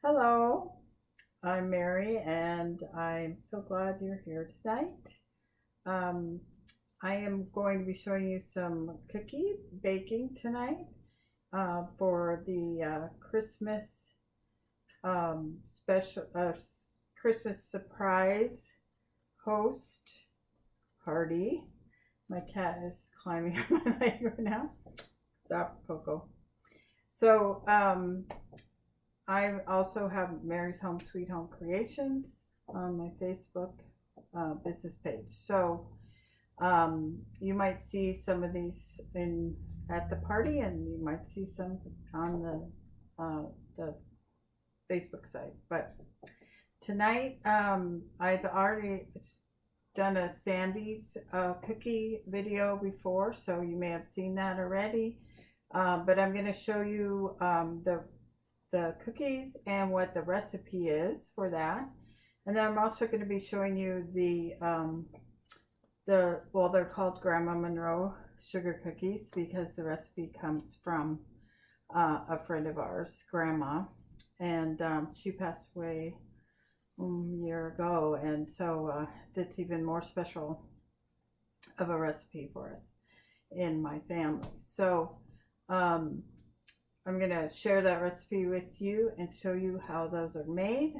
Hello, I'm Mary, and I'm so glad you're here tonight. Um, I am going to be showing you some cookie baking tonight for the Christmas special Christmas surprise host party. My cat is climbing on my leg right now. Stop, Coco. So, I also have Mary's Home Sweet Home Creations on my Facebook business page. So you might see some of these in at the party, and you might see some on the Facebook site. But tonight, I've already done a Sandy's cookie video before, so you may have seen that already. But I'm going to show you the cookies and what the recipe is for that. And then I'm also going to be showing you they're called Grandma Monroe sugar cookies because the recipe comes from a friend of ours, Grandma, and she passed away a year ago, and so that's even more special of a recipe for us in my family. So I'm going to share that recipe with you and show you how those are made.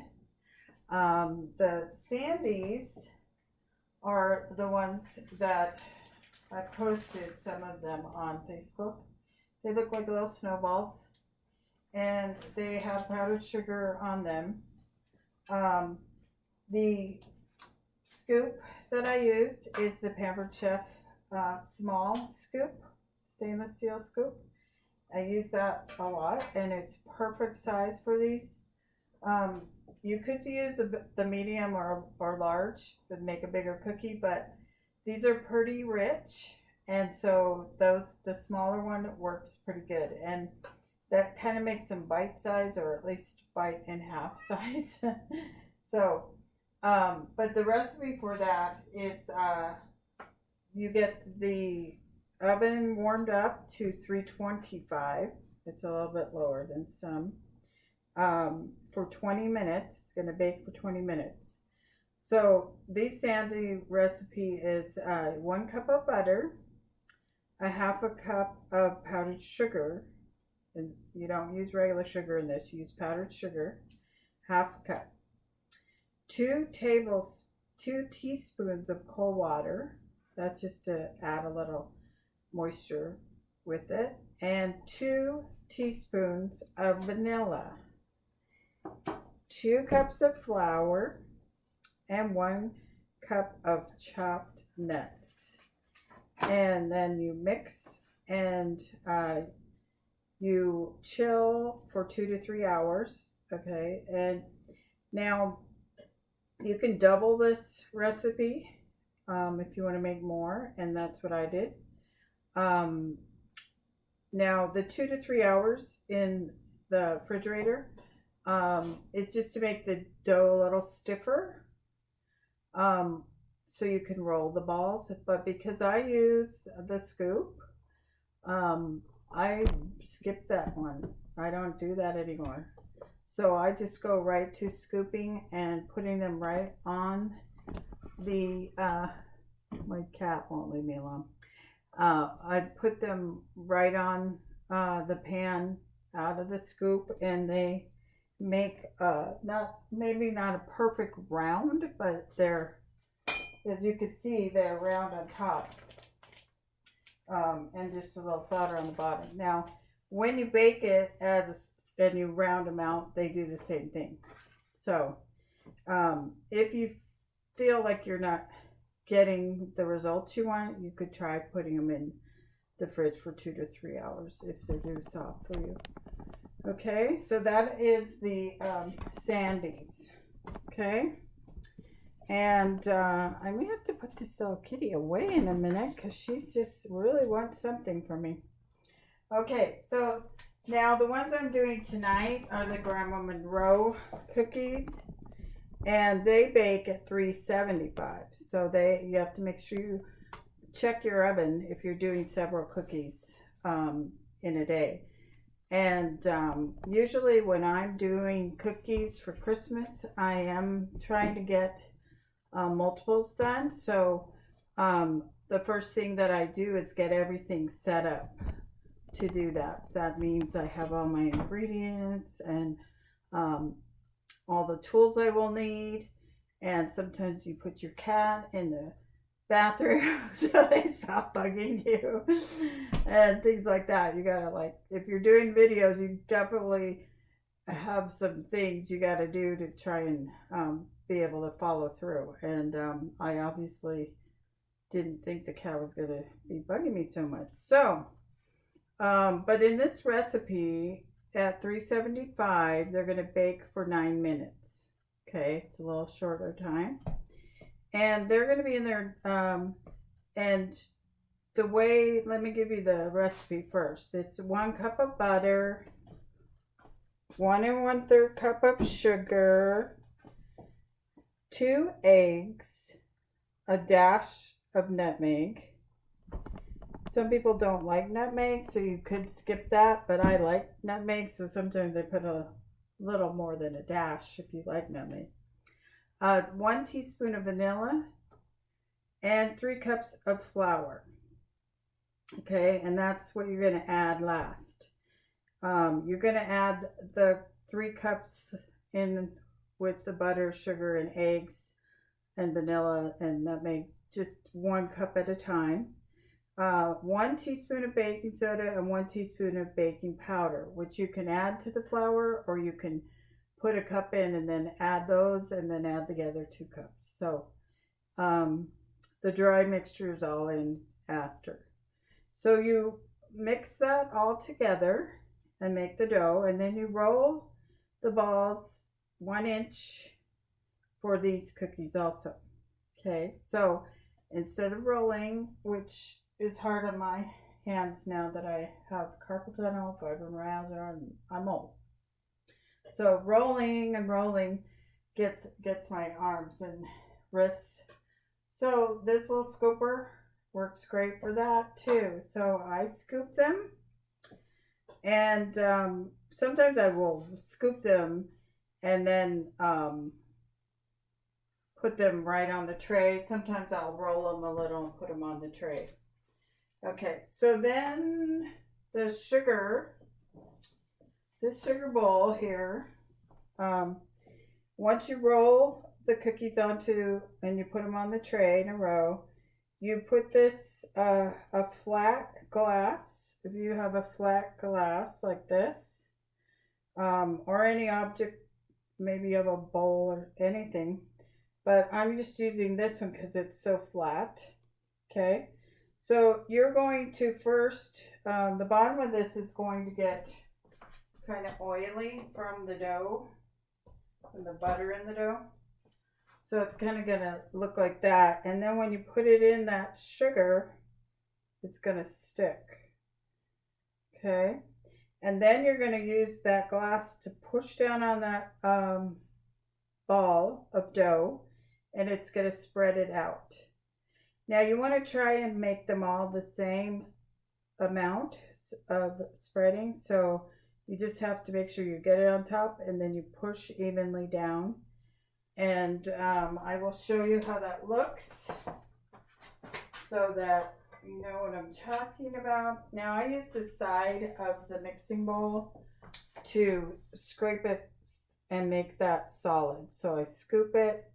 The Sandies are the ones that I posted some of them on Facebook. They look like little snowballs, and they have powdered sugar on them. The scoop that I used is the Pampered Chef small scoop, stainless steel scoop. I use that a lot, and it's perfect size for these. You could use the medium or large to make a bigger cookie, but these are pretty rich, and so the smaller one works pretty good, and that kind of makes them bite size, or at least bite in half size. So, but the recipe for that is you get the oven warmed up to 325. It's a little bit lower than some. For 20 minutes. It's going to bake for 20 minutes. So this Sandy recipe is 1 cup of butter, a half a cup of powdered sugar, and you don't use regular sugar in this, you use powdered sugar, half a cup, 2 teaspoons of cold water. That's just to add a little moisture with it, and 2 teaspoons of vanilla, 2 cups of flour, and 1 cup of chopped nuts. And then you mix, and you chill for 2 to 3 hours. Okay, and now you can double this recipe if you want to make more, and that's what I did. Now the 2 to 3 hours in the refrigerator, it's just to make the dough a little stiffer, so you can roll the balls. But because I use the scoop, I skip that one. I don't do that anymore. So I just go right to scooping and putting them right on the my cat won't leave me alone. I put them right on the pan out of the scoop, and they make maybe not a perfect round, but they're, as you can see, they're round on top, and just a little flatter on the bottom. Now, when you bake it and you round them out, they do the same thing. So, if you feel like you're not getting the results you want, you could try putting them in the fridge for 2 to 3 hours if they're too soft for you. Okay, so that is the Sandies. Okay, and I may have to put this little kitty away in a minute because she's just really wants something from me. Okay, so now the ones I'm doing tonight are the Grandma Monroe cookies, and they bake at 375. So you have to make sure you check your oven if you're doing several cookies in a day. And usually when I'm doing cookies for Christmas, I am trying to get multiples done. So the first thing that I do is get everything set up to do that. That means I have all my ingredients and um, all the tools I will need. And sometimes you put your cat in the bathroom so they stop bugging you and things like that. You gotta, like, if you're doing videos, you definitely have some things you gotta do to try and be able to follow through. And I obviously didn't think the cat was gonna be bugging me so much. So but in this recipe at 375, they're gonna bake for 9 minutes. Okay, it's a little shorter time. And they're going to be in there. And the way, let me give you the recipe first. It's 1 cup of butter, 1 1/3 cup of sugar, 2 eggs, a dash of nutmeg. Some people don't like nutmeg, so you could skip that, but I like nutmeg, so sometimes I put a little more than a dash if you like nutmeg. 1 teaspoon of vanilla and 3 cups of flour. Okay, and that's what you're going to add last. You're going to add the 3 cups in with the butter, sugar, and eggs, and vanilla and nutmeg, just 1 cup at a time. 1 teaspoon of baking soda and 1 teaspoon of baking powder, which you can add to the flour, or you can put a cup in and then add those and then add the other 2 cups. So the dry mixture is all in after. So you mix that all together and make the dough, and then you roll the balls 1 inch for these cookies also. Okay, so instead of rolling, which is hard on my hands now that I have carpal tunnel, fibromyalgia, and I'm old. So rolling and rolling gets my arms and wrists. So this little scooper works great for that too. So I scoop them, and sometimes I will scoop them and then put them right on the tray. Sometimes I'll roll them a little and put them on the tray. Okay, so then the sugar, this sugar bowl here, once you roll the cookies onto and you put them on the tray in a row, you put this a flat glass, if you have a flat glass like this, or any object, maybe you have a bowl or anything, but I'm just using this one because it's so flat. Okay, so you're going to first, the bottom of this is going to get kind of oily from the dough, from the butter in the dough. So it's kind of going to look like that. And then when you put it in that sugar, it's going to stick. Okay. And then you're going to use that glass to push down on that ball of dough, and it's going to spread it out. Now you want to try and make them all the same amount of spreading. So you just have to make sure you get it on top and then you push evenly down. And I will show you how that looks so that you know what I'm talking about. Now I use the side of the mixing bowl to scrape it and make that solid. So I scoop it,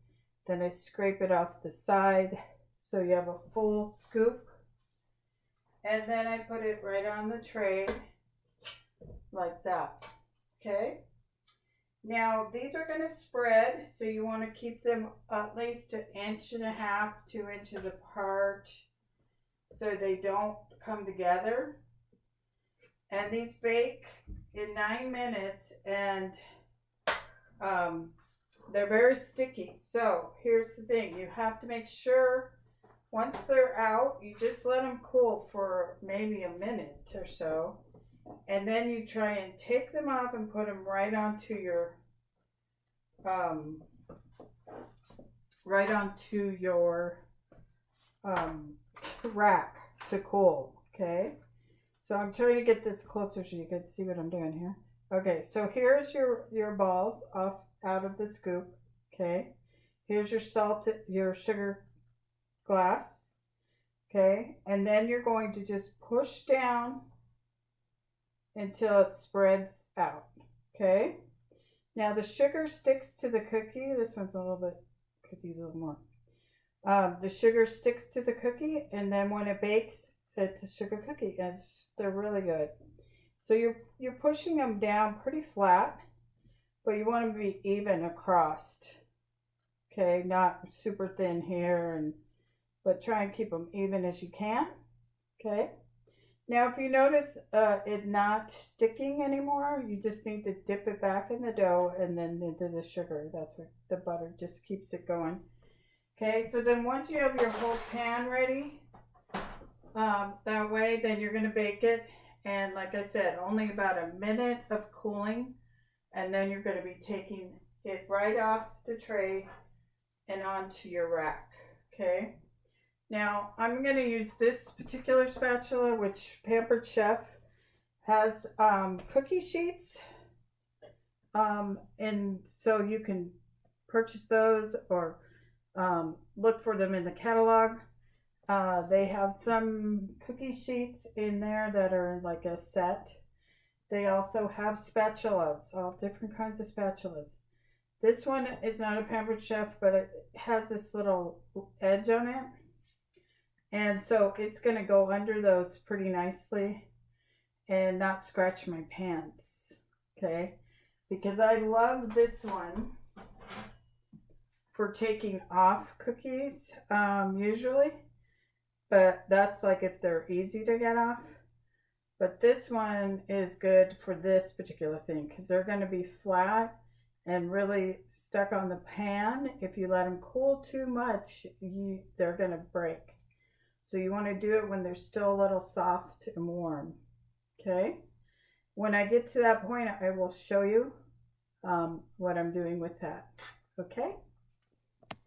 then I scrape it off the side so you have a full scoop. And then I put it right on the tray like that. Okay. Now these are going to spread, so you want to keep them at least 1.5 inches, 2 inches apart so they don't come together. And these bake in 9 minutes, and they're very sticky. So here's the thing, you have to make sure once they're out, you just let them cool for maybe a minute or so. And then you try and take them off and put them right onto your rack to cool. Okay, So I'm trying to get this closer so you can see what I'm doing here. Okay, so here's your balls off out of the scoop. Okay, here's your salt, your sugar glass. Okay, and then you're going to just push down until it spreads out. Okay, now the sugar sticks to the cookie. This one's a little bit, cookie's a little more. The sugar sticks to the cookie, and then when it bakes, it's a sugar cookie, and they're really good. So you're pushing them down pretty flat, but you want them to be even across. Okay, not super thin here, but try and keep them even as you can. Okay. Now, if you notice it not sticking anymore, you just need to dip it back in the dough and then into the sugar. That's what the butter just keeps it going. Okay, so then once you have your whole pan ready, that way, then you're going to bake it. And like I said, only about a minute of cooling. And then you're going to be taking it right off the tray and onto your rack. Okay. Now, I'm going to use this particular spatula, which Pampered Chef has cookie sheets. And so you can purchase those or look for them in the catalog. They have some cookie sheets in there that are like a set. They also have spatulas, all different kinds of spatulas. This one is not a Pampered Chef, but it has this little edge on it. And so it's going to go under those pretty nicely and not scratch my pans. Okay? Because I love this one for taking off cookies usually. But that's like if they're easy to get off. But this one is good for this particular thing because they're going to be flat and really stuck on the pan. If you let them cool too much, they're going to break. So you want to do it when they're still a little soft and warm. Okay? When I get to that point, I will show you what I'm doing with that. Okay?